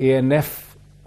ANF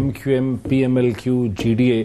MQM, PMLQ, GDA,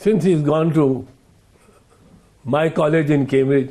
since he's gone to my college in Cambridge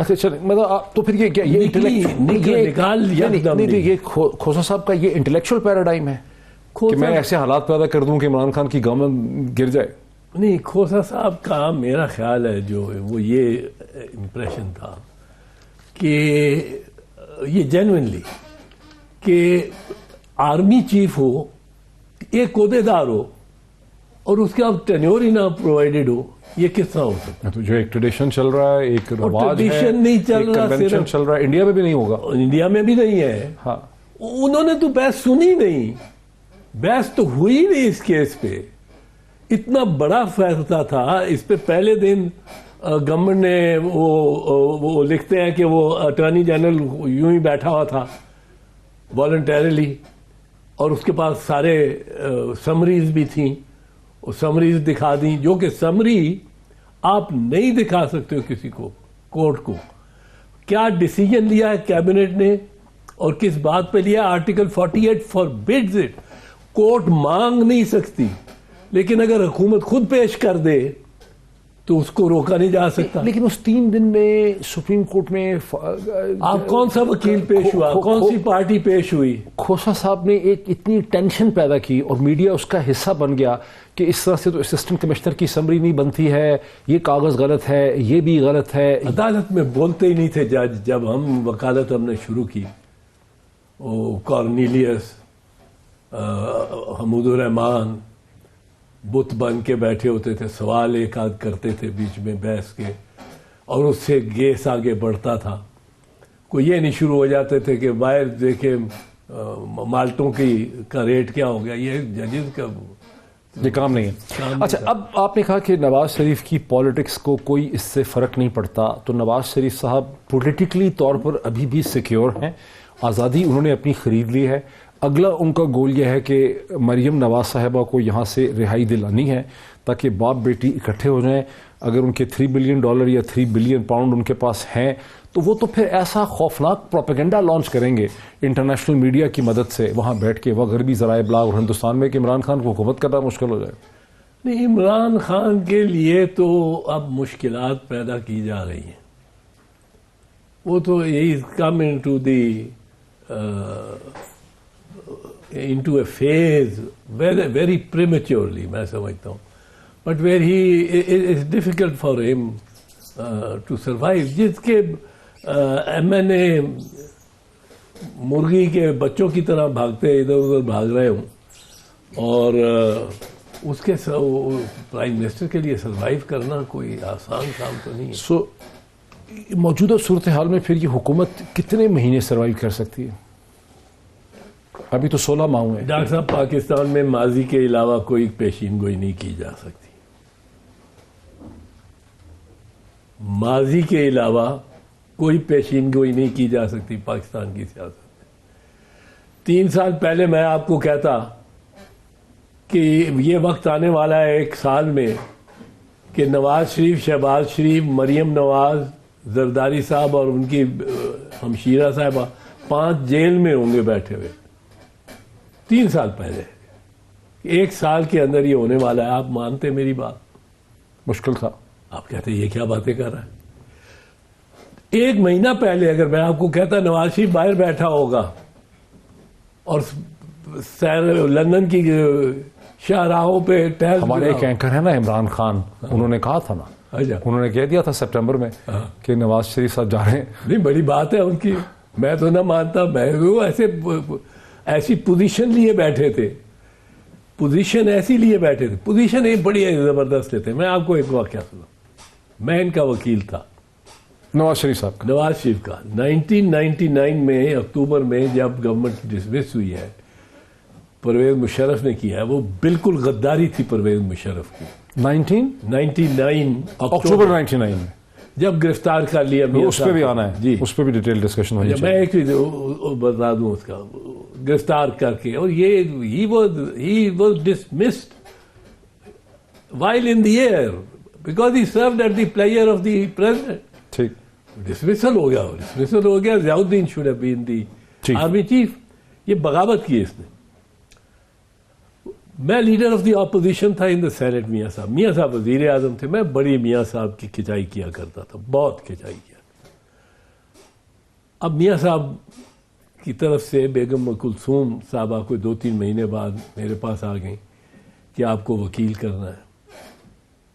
اچھا چلیں مطلب تو پھر یہ کیا یہ کھوسا صاحب کا یہ انٹلیکچوئل پیراڈائم ہے کہ میں ایسے حالات پیدا کر دوں کہ عمران خان کی گورنمنٹ گر جائے؟ نہیں، کھوسا صاحب کا میرا خیال ہے جو وہ یہ امپریشن تھا کہ یہ جینوئنلی کہ آرمی چیف ہو، ایک عہدے دار ہو اور اس کے اب ٹینیور ہی نہ پرووائڈیڈ ہو، یہ کس طرح ہو سکتا ہے؟ جو ایک ٹریڈیشن چل رہا ہے، ایک رواج ہے، ٹریڈیشن نہیں چل رہا، کنونشن چل رہا ہے، انڈیا میں بھی نہیں ہوگا، انڈیا میں بھی نہیں ہے۔ ہاں انہوں نے تو بحث سنی نہیں، بحث تو ہوئی نہیں اس کیس پہ۔ اتنا بڑا فیصلہ تھا اس پہ، پہلے دن گورنمنٹ نے وہ لکھتے ہیں کہ وہ اٹارنی جنرل یوں ہی بیٹھا ہوا تھا والنٹیرلی، اور اس کے پاس سارے سمریز بھی تھیں، وہ سمریز دکھا دیں، جو کہ سمری آپ نہیں دکھا سکتے ہو کسی کو، کورٹ کو۔ کیا ڈیسیجن لیا ہے کیبنٹ نے اور کس بات پہ لیا؟ Article 48 فاربیڈز it. کورٹ مانگ نہیں سکتی، لیکن اگر حکومت خود پیش کر دے تو اس کو روکا نہیں جا سکتا۔ لیکن اس 3 دن میں سپریم کورٹ میں آپ کون سا وکیل پیش ہوا، کون سی پارٹی پیش ہوئی؟ کھوسا صاحب نے ایک اتنی ٹینشن پیدا کی اور میڈیا اس کا حصہ بن گیا کہ اس طرح سے تو اسسٹنٹ کمشنر کی سمری نہیں بنتی ہے، یہ کاغذ غلط ہے، یہ بھی غلط ہے۔ عدالت میں بولتے ہی نہیں تھے جج۔ جب ہم وکالت ہم نے شروع کی، وہ کارنیلیس، حمود الرحمان بت بن کے بیٹھے ہوتے تھے، سوال ایک آدھ کرتے تھے بیچ میں بحث کے، اور اس سے گیس آگے بڑھتا تھا۔ کوئی یہ نہیں شروع ہو جاتے تھے کہ باہر دیکھے مالٹوں کا ریٹ کیا ہو گیا، یہ ججز کا یہ کام نہیں ہے۔ اچھا، اب آپ نے کہا کہ نواز شریف کی پالیٹکس کو کوئی اس سے فرق نہیں پڑتا، تو نواز شریف صاحب پولیٹیکلی طور پر ابھی بھی سیکیور ہیں، آزادی انہوں نے اپنی خرید لی ہے۔ اگلا ان کا گول یہ ہے کہ مریم نواز صاحبہ کو یہاں سے رہائی دلانی ہے تاکہ باپ بیٹی اکٹھے ہو جائیں۔ اگر ان کے $3 بلین یا £3 بلین ان کے پاس ہیں تو وہ تو پھر ایسا خوفناک پروپیگنڈا لانچ کریں گے انٹرنیشنل میڈیا کی مدد سے وہاں بیٹھ کے، وہ غربی ذرائع ابلاغ اور ہندوستان میں، کہ عمران خان کو حکومت کرنا مشکل ہو جائے۔ نہیں، عمران خان کے لیے تو اب مشکلات پیدا کی جا رہی ہیں۔ وہ تو یہی کم into a phase very prematurely، میں سمجھتا ہوں، but where it's difficult for him to survive۔ جس کے میں نے مرغی کے بچوں کی طرح بھاگتے ادھر ادھر بھاگ رہے ہوں، اور اس کے پرائم منسٹر کے لیے سروائیو کرنا کوئی آسان کام تو نہیں ہے۔ موجودہ صورتحال میں پھر یہ حکومت کتنے مہینے سروائیو کر سکتی ہے؟ ابھی تو 16 ماہ ہوئے ہیں۔ ڈاکٹر صاحب، پاکستان میں ماضی کے علاوہ کوئی پیشین گوئی نہیں کی جا سکتی۔ ماضی کے علاوہ کوئی پیشین گوئی نہیں کی جا سکتی پاکستان کی سیاست میں۔ 3 سال پہلے میں آپ کو کہتا کہ یہ وقت آنے والا ہے 1 سال میں کہ نواز شریف، شہباز شریف، مریم نواز، زرداری صاحب اور ان کی ہمشیرہ صاحبہ 5 جیل میں ہوں گے بیٹھے ہوئے۔ 3 سال پہلے، 1 سال کے اندر یہ ہونے والا ہے۔ آپ مانتے میری بات؟ مشکل تھا۔ آپ کہتے یہ کیا باتیں کر رہا ہے؟ 1 مہینہ پہلے اگر میں آپ کو کہتا نواز شریف باہر بیٹھا ہوگا اور لندن کی شاہراہوں پہ ٹہل، ہمارے ایک اینکر ہے نا عمران خان، انہوں نے کہا تھا نا، انہوں نے کہہ دیا تھا سپٹمبر میں کہ نواز شریف صاحب جا رہے ہیں۔ نہیں، بڑی بات ہے ان کی، میں تو نہ مانتا۔ میں وہ ایسی پوزیشن لیے بیٹھے تھے، پوزیشن ایسی لیے بیٹھے تھے، پوزیشن ایک بڑی زبردست لیتے۔ میں آپ کو ایک واقعہ سنا، میں ان کا وکیل تھا، نواز شریف صاحب کا، نواز شریف کا۔ 1999 میں اکتوبر میں جب گورنمنٹ ڈسمس ہوئی ہے، پرویز مشرف نے کیا ہے، وہ بالکل غداری تھی پرویز مشرف کی۔ 1999 اکتوبر 99 میں جب گرفتار کر لیا، اس پہ بھی آنا ہے جی، اس پہ بھی ڈیٹیل ڈسکشن ہونی میں ایک چیز بتا دوں اس کا، گرفتار کر کے، اور یہ he was dismissed while in the air because he served at the pleasure of the president۔ ٹھیک، ڈسمسل ہو گیا۔ ضیاء الدین should have been the army chief. یہ بغاوت کی اس نے۔ میں لیڈر آف دی اپوزیشن تھا ان دا سینٹ۔ میاں صاحب وزیر اعظم تھے، میں بڑی میاں صاحب کی کھچائی کیا کرتا تھا، بہت کھچائی کیا۔ اب میاں صاحب کی طرف سے بیگم کلثوم صاحبہ کو 2-3 مہینے بعد میرے پاس آ گئیں کہ آپ کو وکیل کرنا ہے.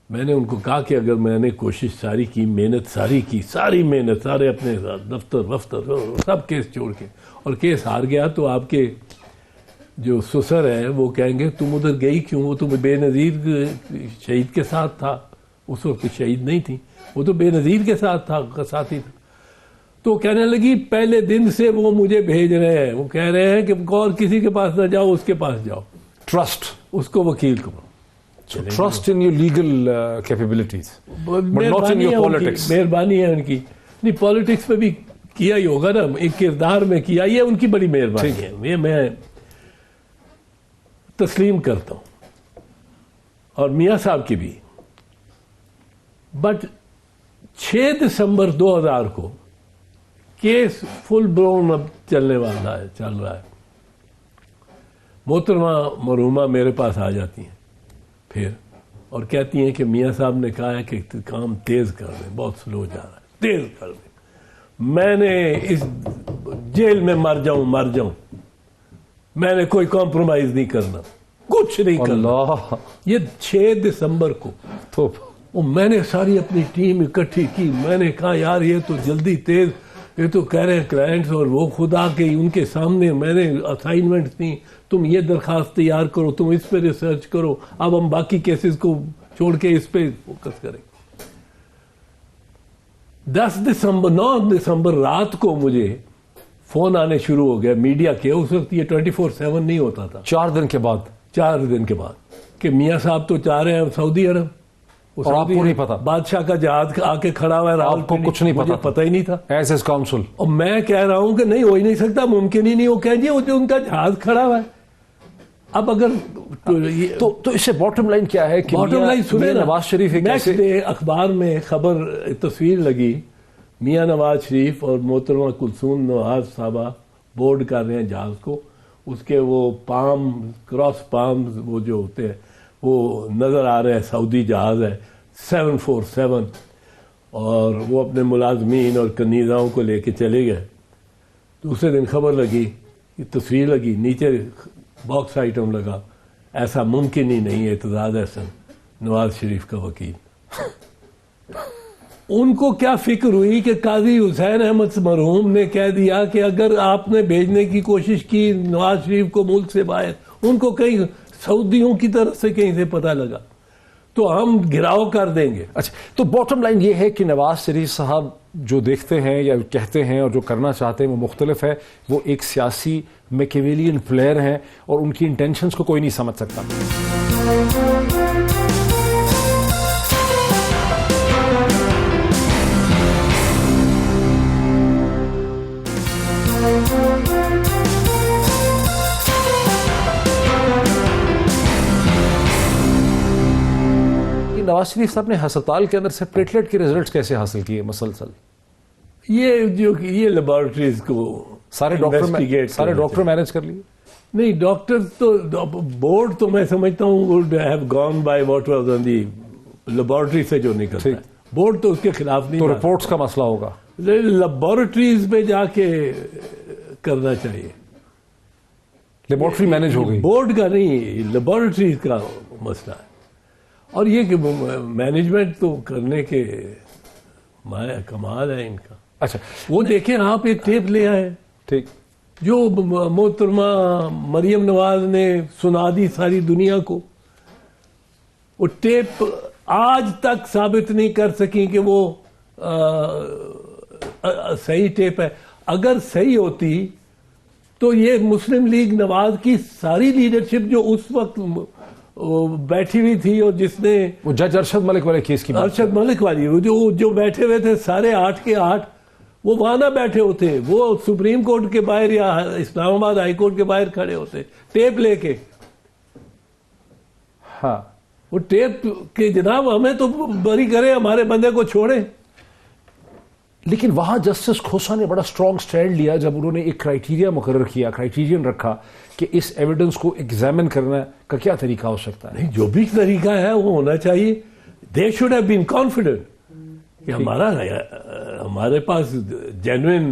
میں نے ان کو کہا کہ اگر میں نے کوشش ساری کی، محنت ساری کی، ساری محنت، سارے اپنے دفتر سب کیس چھوڑ کے، اور کیس ہار گیا، تو آپ کے جو سسر ہیں وہ کہیں گے تم ادھر گئی کیوں؟ وہ تو بے نظیر شہید کے ساتھ تھا. اس وقت شہید نہیں تھی، وہ تو بے نظیر کے ساتھ تھا، ساتھی تھا. تو کہنے لگی پہلے دن سے وہ مجھے بھیج رہے ہیں، وہ کہہ رہے ہیں کہ اور کسی کے پاس نہ جاؤ، اس کے پاس جاؤ، ٹرسٹ، اس کو وکیل کرو. Trust in your legal capabilities but not in your politics. مہربانی ہے ان کی. نہیں، پالیٹکس میں بھی کیا ہی ہوگا نا، ایک کردار میں کیا، یہ ان کی بڑی مہربانی ہے، یہ میں تسلیم کرتا ہوں، اور میاں صاحب کی بھی. بٹ 6 دسمبر 2000 کو کیس فل بلون اب چلنے والا ہے، چل رہا ہے. محترمہ مرحومہ میرے پاس آ جاتی ہیں پھر، اور کہتی ہیں کہ میاں صاحب نے کہا ہے کہ کام تیز کر دیں، بہت سلو جا رہا ہے، تیز کر دیں. میں نے اس جیل میں مر جاؤں، میں نے کوئی کمپرومائز نہیں کرنا، کچھ نہیں کرنا. اللہ، یہ 6 دسمبر کو تو میں نے ساری اپنی ٹیم اکٹھی کی. میں نے کہا یار یہ تو جلدی تیز، یہ تو کہہ رہے ہیں کلائنٹس، اور وہ خدا کے ان کے سامنے میں نے اسائنمنٹس دی، تم یہ درخواست تیار کرو، تم اس پہ ریسرچ کرو، اب ہم باقی کیسز کو چھوڑ کے اس پہ فوکس کریں. 9 دسمبر رات کو مجھے فون آنے شروع ہو گیا میڈیا کے. اس وقت یہ 24/7 نہیں ہوتا تھا. 4 دن کے بعد 4 دن کے بعد کہ میاں صاحب تو چاہ رہے ہیں سعودی عرب، اور آپ کو نہیں پتا، بادشاہ کا جہاز آ کے کھڑا ہوا ہے، آپ کو کچھ نہیں پتا، پتہ ہی نہیں تھا ایز ایز کاؤنسل. اور میں کہہ رہا ہوں کہ نہیں ہو ہی نہیں سکتا، ممکن ہی نہیں. وہ کہیں جی وہ جو ان کا جہاز کھڑا ہوا ہے. اب اگر تو اس سے باٹم لائن کیا ہے کہ باٹم لائن سنیں، نواز شریف نیکسٹ ڈے اخبار میں خبر تصویر لگی، میاں نواز شریف اور محترمہ کلثوم نواز صاحبہ بورڈ کر رہے ہیں جہاز کو. اس کے وہ کراس پامز وہ جو ہوتے ہیں وہ نظر آ رہے ہیں، سعودی جہاز ہے 747، اور وہ اپنے ملازمین اور کنیزاؤں کو لے کے چلے گئے. دوسرے دن خبر لگی، تصویر لگی، نیچے باکس آئٹم لگا، ایسا ممکن ہی نہیں ہے، اعتزاز احسن نواز شریف کا وکیل. ان کو کیا فکر ہوئی کہ قاضی حسین احمد مرحوم نے کہہ دیا کہ اگر آپ نے بھیجنے کی کوشش کی نواز شریف کو ملک سے باہر، ان کو کہیں سعودیوں کی طرف سے کہیں سے پتہ لگا تو ہم گھراؤ کر دیں گے. اچھا، تو باٹم لائن یہ ہے کہ نواز شریف صاحب جو دیکھتے ہیں یا کہتے ہیں اور جو کرنا چاہتے ہیں وہ مختلف ہے. وہ ایک سیاسی میکیویلین پلیئر ہیں اور ان کی انٹینشنز کو کوئی نہیں سمجھ سکتا. نواز شریف صاحب نے ہسپتال کے اندر سے پلیٹلیٹ کے ریزلٹس کیسے حاصل کیے مسلسل؟ یہ لیبارٹریز کو سارے ڈاکٹر مینج کر لیے؟ نہیں، ڈاکٹر تو بورڈ تو میں سمجھتا ہوں would have gone by what was on the laboratory سے جو نکلتا ہے، بورڈ تو اس کے خلاف نہیں. تو رپورٹس کا مسئلہ ہوگا، لیبارٹریز میں جا کے کرنا چاہیے. لیبارٹری مینج ہو گئی، بورڈ کا نہیں، لیبارٹریز کا مسئلہ ہے. اور یہ کہ مینجمنٹ تو کرنے کے کمال ہے ان کا. اچھا، وہ دیکھیں آپ ایک ٹیپ لے آئے، ٹھیک، جو محترمہ مریم نواز نے سنا دی ساری دنیا کو. وہ ٹیپ آج تک ثابت نہیں کر سکی کہ وہ صحیح ٹیپ ہے. اگر صحیح ہوتی تو یہ مسلم لیگ نواز کی ساری لیڈرشپ جو اس وقت بیٹھی ہوئی تھی، اور جس نے وہ جج ارشد ملک والے کیس کی ارشد ملک والی جو بیٹھے ہوئے تھے سارے 8 کے 8، وہ وہاں نہ بیٹھے ہوتے، وہ سپریم کورٹ کے باہر یا اسلام آباد ہائی کورٹ کے باہر کھڑے ہوتے ٹیپ لے کے. ہاں، وہ ٹیپ کہ جناب ہمیں تو بری کرے، ہمارے بندے کو چھوڑے. لیکن وہاں جسٹس کھوسا نے بڑا اسٹرانگ سٹینڈ لیا جب انہوں نے ایک کرائیٹیریا مقرر کیا، کرائیٹیرین رکھا کہ اس ایویڈنس کو ایگزامن کرنے کا کیا طریقہ ہو سکتا ہے. نہیں، جو بھی طریقہ ہے وہ ہونا چاہیے. They should have been confident کہ ہمارے پاس جینوئن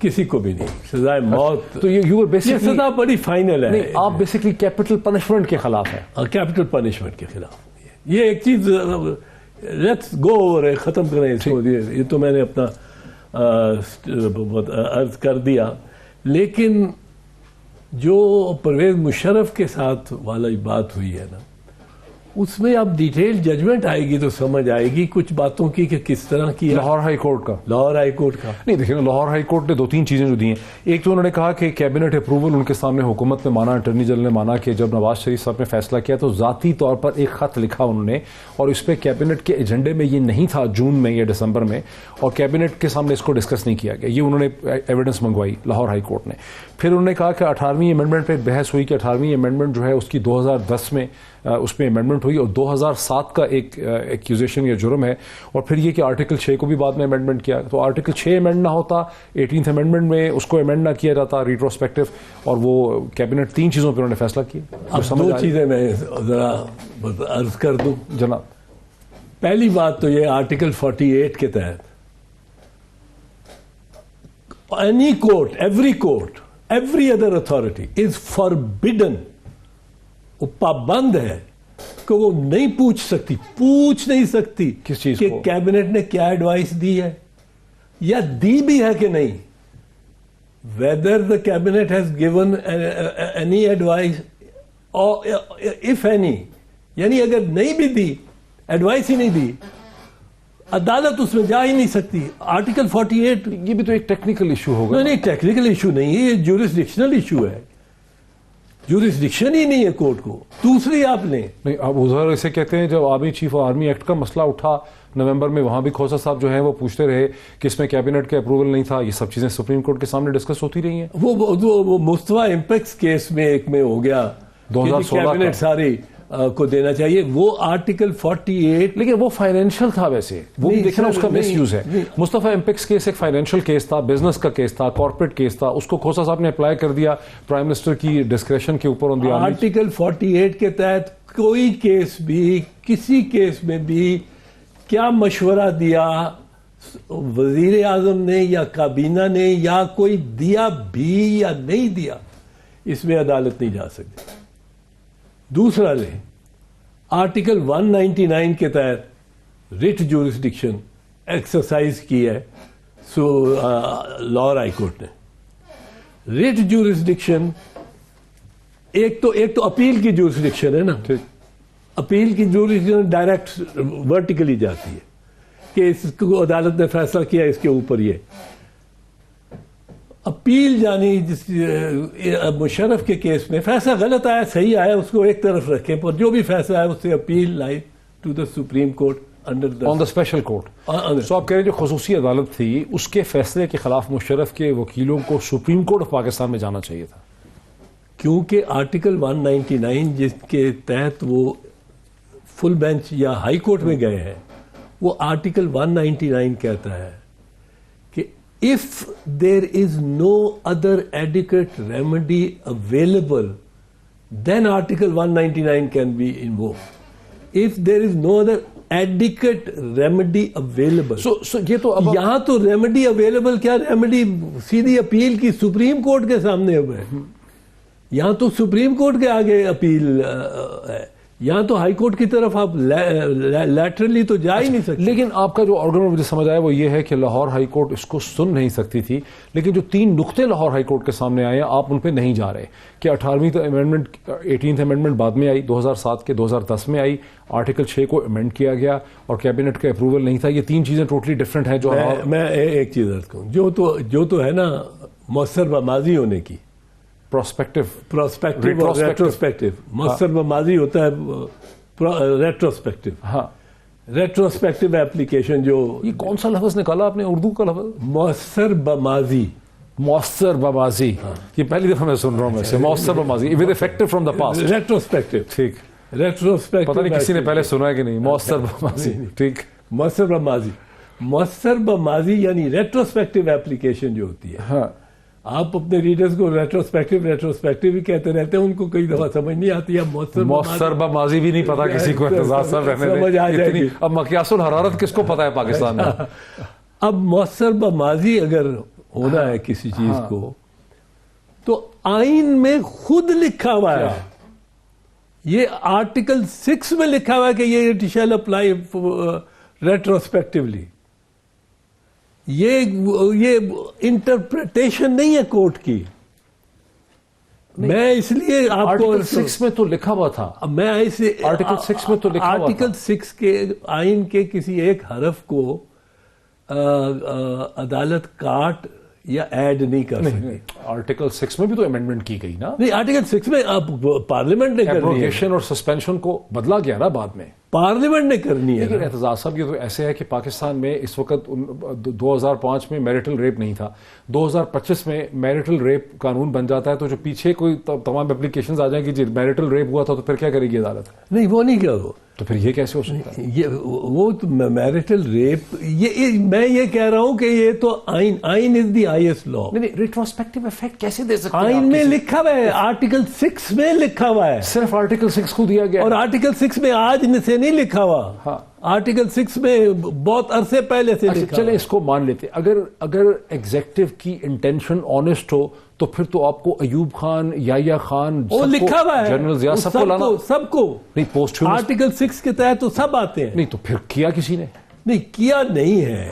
کسی کو بھی نہیں سزائے موت. تو یہ بیسکلی سزا بڑی فائنل ہے. نہیں آپ بیسکلی کیپٹل پنشمنٹ کے خلاف ہیں. کیپٹل پنشمنٹ کے خلاف یہ ایک چیز لیٹس گو اوور ختم کریں اس کو. یہ تو میں نے اپنا عرض کر دیا. لیکن جو پرویز مشرف کے ساتھ والی بات ہوئی ہے نا، اس میں اب ڈیٹیل ججمنٹ آئے گی تو سمجھ آئے گی کچھ باتوں کی کہ کس طرح کی. لاہور ہائی کورٹ کا نہیں دیکھیں نا، لاہور ہائی کورٹ نے 2-3 چیزیں جو دی ہیں. ایک تو انہوں نے کہا کہ کیبنٹ اپروول ان کے سامنے حکومت نے مانا، اٹارنی جنرل نے مانا کہ جب نواز شریف صاحب نے فیصلہ کیا تو ذاتی طور پر ایک خط لکھا انہوں نے، اور اس پہ کیبنٹ کے ایجنڈے میں یہ نہیں تھا جون میں یا دسمبر میں، اور کیبنٹ کے سامنے اس کو ڈسکس نہیں کیا گیا. یہ انہوں نے ایویڈنس منگوائی لاہور ہائی کورٹ نے. پھر انہوں نے کہا کہ 18ویں امینڈمنٹ پہ بحث ہوئی کہ 18ویں امینڈمنٹ جو ہے اس کی 2010 میں اس میں امینڈمنٹ ہوئی، اور 2007 کا ایک ایکیوزیشن یا جرم ہے. اور پھر یہ کہ آرٹیکل 6 کو بھی بعد میں امینڈمنٹ کیا، تو آرٹیکل 6 امینڈ نہ ہوتا، 18th امینڈمنٹ میں اس کو امینڈ نہ کیا جاتا ریٹروسپیکٹو، اور وہ کیبنٹ 3 چیزوں پہ انہوں نے فیصلہ کیا. اب 2 چیزیں میں ذرا عرض کر دوں جناب. پہلی بات تو یہ آرٹیکل 48 کے تحت any court, every court, every other authority is forbidden. وہ پابند ہے کہ وہ نہیں پوچھ نہیں سکتی کس چیز کہ کو؟ کیبنٹ نے کیا ایڈوائس دی ہے یا دی بھی ہے کہ نہیں. whether the cabinet has given any advice or if any، یعنی اگر نہیں بھی دی، ایڈوائس ہی نہیں دی، عدالت اس میں جا ہی نہیں سکتی. آرٹیکل 48 یہ بھی تو ایک ٹیکنیکل ایشو ہوگا. نہیں ٹیکنیکل ایشو نہیں ہے، یہ جورسڈکشنل ایشو ہے. جورسڈکشن ہی نہیں ہے کورٹ کو. دوسری آپ نے نہیں، اب ادھر اسے کہتے ہیں جب آرمی چیف اور آرمی ایکٹ کا مسئلہ اٹھا نومبر میں، وہاں بھی کھوسا صاحب جو ہیں وہ پوچھتے رہے کہ اس میں کیبنٹ کے اپروول نہیں تھا. یہ سب چیزیں سپریم کورٹ کے سامنے ڈسکس ہوتی رہی ہیں. وہ مصطفیٰ امپیکس کیس میں ایک میں ہو گیا 2016 کیبنٹ ساری کو دینا چاہیے. وہ آرٹیکل 48 لیکن وہ فائنینشیل تھا. ویسے وہ بھی دیکھنا اس کا مس یوز ہے. مصطفیٰ امپیکس کیس ایک فائنینشیل کیس تھا، بزنس کا کیس تھا، کارپوریٹ کیس تھا. اس کو کھوسا صاحب نے اپلائی کر دیا پرائم منسٹر کی ڈسکریشن کے اوپر. آرٹیکل 48 کے تحت کوئی کیس بھی، کسی کیس میں بھی کیا مشورہ دیا وزیر اعظم نے یا کابینہ نے یا کوئی دیا بھی یا نہیں دیا، اس میں عدالت نہیں جا سکتی. دوسرا لیں آرٹیکل 199 کے تحت ریٹ جورسڈکشن ایکسرسائز کی ہے لاہور ہائی کورٹ نے. ریٹ جورسڈکشن ایک تو اپیل کی جورسڈکشن ہے نا. اپیل کی جورسڈکشن ڈائریکٹ ورٹیکلی جاتی ہے کہ اس کو عدالت نے فیصلہ کیا اس کے اوپر. یہ اپیل جانی جس مشرف کے کیس میں فیصلہ غلط آیا صحیح آیا اس کو ایک طرف رکھیں، پر جو بھی فیصلہ آیا اس سے appeal lie to the supreme court under on the special court. So آپ کہہ رہے ہیں جو خصوصی عدالت تھی اس کے فیصلے کے خلاف مشرف کے وکیلوں کو سپریم کورٹ آف پاکستان میں جانا چاہیے تھا، کیونکہ آرٹیکل 199 جس کے تحت وہ فل بینچ یا ہائی کورٹ میں گئے ہیں، وہ آرٹیکل 199 کہتا ہے کہ if there is no other adequate remedy available, then Article 199 can be invoked. If there is no other adequate remedy available. So یہ تو اب یہاں تو ریمیڈی اویلیبل کیا، ریمیڈی سیدھی اپیل کی سپریم کورٹ کے سامنے ہوئے. یہاں تو سپریم کورٹ کے آگے اپیل ہے، یہاں تو ہائی کورٹ کی طرف آپ لیٹرلی تو جا ہی نہیں سکتے. لیکن آپ کا جو آرگومنٹ مجھے سمجھ آیا وہ یہ ہے کہ لاہور ہائی کورٹ اس کو سن نہیں سکتی تھی، لیکن جو 3 نقطے لاہور ہائی کورٹ کے سامنے آئے ہیں آپ ان پہ نہیں جا رہے کہ 18ویں امینڈمنٹ 18th امینڈمنٹ بعد میں آئی 2007 کے 2010 میں آئی، آرٹیکل 6 کو امینڈ کیا گیا اور کیبنٹ کا اپروول نہیں تھا. یہ 3 چیزیں ٹوٹلی ڈفرینٹ ہیں. جو میں ایک چیز عرض کروں، جو تو ہے نا مؤثر بماضی ہونے کی، پروسپیکٹو اور ریٹروسپیکٹو. مؤثر بماضی ہوتا ہے ریٹروسپیکٹو. ہاں ریٹروسپیکٹو ایپلیکیشن جو یہ کون سا لفظ نکالا آپ نے اردو کا لفظ؟ مؤثر بماضی. مؤثر بماضی، یہ پہلی دفعہ میں سن رہا ہوں ویسے. مؤثر بماضی with effective from the past. Retrospective. ٹھیک. ریٹروسپیکٹو پتہ نہیں کسی نے پہلے سنا ہے کہ نہیں. مؤثر بماضی. ٹھیک. مؤثر بماضی یعنی ریٹروسپیکٹو ایپلیکیشن جو ہوتی ہے، ہاں آپ اپنے ریڈرز کو ریٹروسپیکٹیو ہی کہتے رہتے ہیں, ان کو کئی دفعہ سمجھ نہیں آتی. اب مؤثر ماضی بھی نہیں پتا کسی کو, اعتزاز صاحب رہنے سمجھ آ جائے گی. اب مقیاس الحرارت کس کو پتا ہے پاکستان میں؟ اب مؤثر ماضی اگر ہونا ہے کسی چیز کو تو آئین میں خود لکھا ہوا ہے, یہ آرٹیکل 6 میں لکھا ہوا ہے کہ یہ اٹ شیل اپلائی ریٹروسپیکٹیولی. یہ انٹرپریٹیشن نہیں ہے کورٹ کی. میں اس لیے آپ کو آرٹیکل 6 میں تو لکھا ہوا تھا, میں اسے آرٹیکل 6 میں تو لکھا ہوا تھا. آرٹیکل 6 کے آئین کے کسی ایک حرف کو عدالت کاٹ یا ایڈ نہیں کر سکتی. آرٹیکل 6 میں بھی تو امینڈمنٹ کی گئی نا. نہیں, آرٹیکل 6 میں اب پارلیمنٹ نے کرنی ہے. ایبروگیشن اور سسپینشن کو بدلا گیا نا بعد میں, پارلیمنٹ نے کرنی ہے. لیکن اعتزاز صاحب یہ تو ایسے ہے کہ پاکستان میں اس وقت 2005 میں میرٹل ریپ نہیں تھا, 2025 میں میرٹل ریپ قانون بن جاتا ہے, تو جو پیچھے کوئی تمام اپلیکیشنز آ جائیں کہ جی میرٹل ریپ ہوا تھا تو پھر کیا کرے گی عدالت؟ نہیں, وہ نہیں کیا ہو تو پھر یہ کیسے ہو سکتا ہے؟ یہ وہ میرٹل ریپ, میں یہ کہہ رہا ہوں کہ یہ تو آئین از دی ہائیسٹ لا. نہیں, ریٹروسپیکٹیو افیکٹ کیسے دے سکتے ہیں؟ آئین میں لکھا ہوا ہے, آرٹیکل 6 میں لکھا ہوا ہے, صرف آرٹیکل 6 کو دیا گیا, اور آرٹیکل 6 میں آج سے نہیں لکھا ہوا. آرٹیکل 6 میں بہت عرصے پہلے سے لکھا. چلے اس کو مان لیتے, اگر ایگزیکٹو کی انٹینشن آنےسٹ ہو تو پھر تو آپ کو ایوب خان, یحییٰ خان, وہ لکھا ہوا ہے, جنرل ضیاء سب کو لانا, سب کو. نہیں پوسٹ آرٹیکل 6 کے تحت تو سب آتے ہیں. نہیں تو پھر کیا کسی نے؟ نہیں کیا نہیں ہے,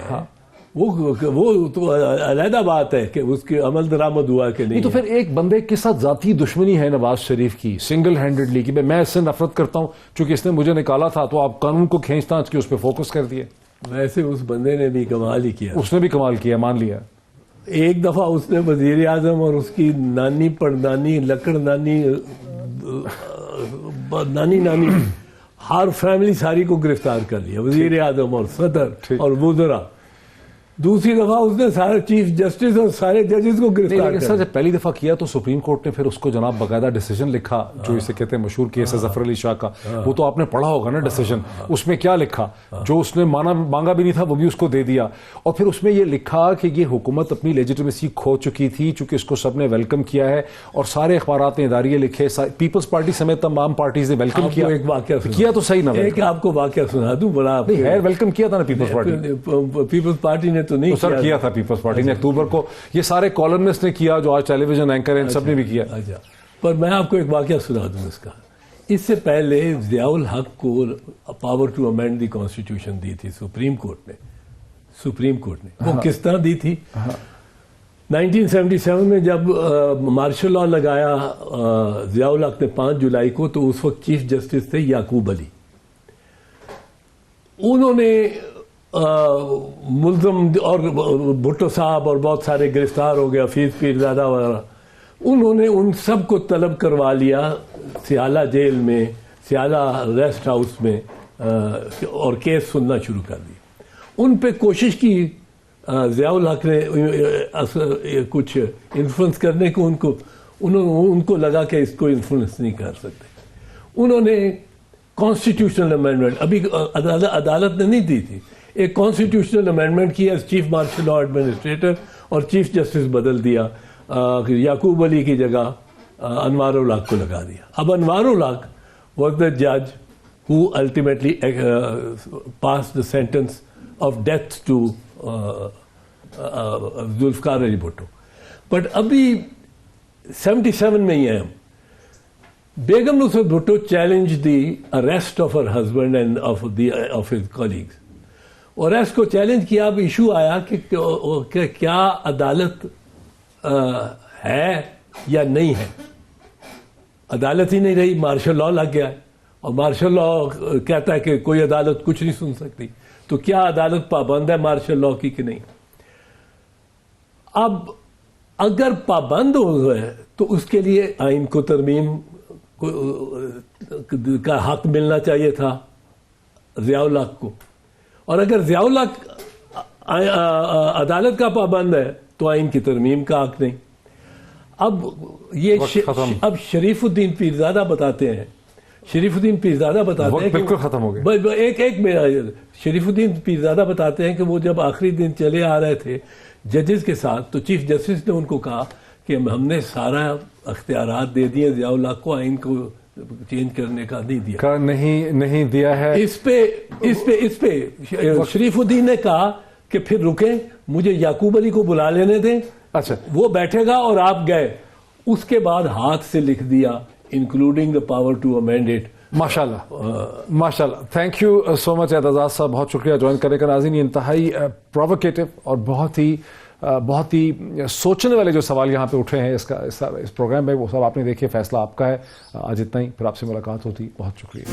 وہ تو علیحدہ بات ہے کہ اس کے عمل درآمد ہوا کہ نہیں. تو پھر ایک بندے کے ساتھ ذاتی دشمنی ہے نواز شریف کی, سنگل ہینڈڈلی, کہ میں اس سے نفرت کرتا ہوں چونکہ اس نے مجھے نکالا تھا, تو آپ قانون کو کھینچ تانچ کے اس پہ فوکس کر دیے. ویسے اس بندے نے بھی کمال ہی کیا. اس نے بھی کمال کیا, مان لیا. ایک دفعہ اس نے وزیر اعظم اور اس کی نانی پڑنانی لکڑ نانی ہر فیملی ساری کو گرفتار کر لیا, وزیر اعظم اور صدر اور وزراء. دوسری دفعہ اس نے سارے چیف جسٹس اور سارے ججز کو گرفتار کر. جب پہلی دفعہ کیا تو سپریم کورٹ نے پھر اس کو جناب باقاعدہ ڈیسیجن لکھا, جو اسے کہتے ہیں مشہور کیس ہے ظفر علی شاہ کا, وہ تو آپ نے پڑھا ہوگا نا ڈیسیجن. اس میں کیا لکھا, جو اس نے مانگا بھی نہیں تھا وہ بھی اس کو دے دیا, اور پھر اس میں یہ لکھا کہ یہ حکومت اپنی لیجیٹمیسی کھو چکی تھی چونکہ اس کو سب نے ویلکم کیا ہے, اور سارے اخبارات نے اداریے لکھے, پیپلز پارٹی سمیت تمام پارٹیز نے ویلکم کیا. ایک واقعہ کیا تو صحیح نہ, ایک آپ کو واقعہ سنا دوں, بڑا ویلکم کیا تھا نا پیپلز پارٹی. پیپلز پارٹی نے تو نہیں کیا تھا, پیپلز پارٹی نے اکتوبر کو, یہ سارے کالمنسٹ نے کیا جو آج ٹیلی ویژن اینکر ہیں, سب نے بھی کیا. پر میں آپ کو ایک واقعہ سنا دوں اس کا. اس سے پہلے ضیاء الحق کو power to amend the constitution دی تھی سپریم کورٹ نے. وہ کس طرح دی تھی؟ 1977 میں جب مارشل لا لگایا ضیاء الحق نے 5 جولائی کو, تو اس وقت چیف جسٹس تھے یعقوب علی. انہوں نے ملزم اور بھٹو صاحب اور بہت سارے گرفتار ہو گیا, حفیظ پیرزادہ وغیرہ, انہوں نے ان سب کو طلب کروا لیا سیالہ جیل میں, سیالہ ریسٹ ہاؤس میں, اور کیس سننا شروع کر دیا. ان پہ کوشش کی ضیاء الحق نے کچھ انفلوئنس کرنے کو, ان کو لگا کہ اس کو انفلوئنس نہیں کر سکتے. انہوں نے کانسٹیٹیوشنل امینڈمنٹ, ابھی عدالت نے نہیں دی تھی, ایک کانسٹیٹیوشنل امینڈمنٹ کیا چیف مارشل لا ایڈمنسٹریٹر, اور چیف جسٹس بدل دیا, یعقوب علی کی جگہ انوار الحق کو لگا دیا. اب انوار الحق واز دا جج who ultimately passed the sentence of death to Zulfikar Ali Bhutto. But ابھی 77 میں ہی ہیں ہم. Begum Nusrat Bhutto challenge the arrest of her husband and of his colleagues. اور ایس کو چیلنج کیا. اب ایشو آیا کہ کیا عدالت ہے یا نہیں ہے. عدالت ہی نہیں رہی, مارشل لا لگ گیا, اور مارشل لا کہتا ہے کہ کوئی عدالت کچھ نہیں سن سکتی. تو کیا عدالت پابند ہے مارشل لا کی کہ نہیں؟ اب اگر پابند ہو ہے تو اس کے لیے آئین کو ترمیم کا حق ملنا چاہیے تھا ضیاء الحق کو, اور اگر ضیاء الحق عدالت کا پابند ہے تو آئین کی ترمیم کا حق نہیں. اب یہ اب شریف الدین پیرزادہ بتاتے ہیں شریف الدین پیرزادہ بتاتے وقت ہیں بالکل ختم ہو گیا. ایک میرا شریف الدین پیرزادہ بتاتے ہیں کہ وہ جب آخری دن چلے آ رہے تھے ججز کے ساتھ تو چیف جسٹس نے ان کو کہا کہ ہم نے سارا اختیارات دے دیے ضیاء الحق کو آئین کو چینج کرنے کا نہیں دیا نہیں دیا ہے. اس پہ شریف الدین نے کہا کہ پھر رکیں مجھے یعقوب علی کو بلا لینے دیں. اچھا وہ بیٹھے گا اور آپ گئے. اس کے بعد ہاتھ سے لکھ دیا including the power to amend it. ماشاءاللہ thank you so much Aitzaz sahib, بہت شکریہ جوائن کرنے کا. ناظرین یہ انتہائی پرووکیٹو اور بہت ہی سوچنے والے جو سوال یہاں پہ اٹھے ہیں اس پروگرام میں, وہ سب آپ نے دیکھے, فیصلہ آپ کا ہے. آج اتنا ہی, پھر آپ سے ملاقات ہوتی. بہت شکریہ.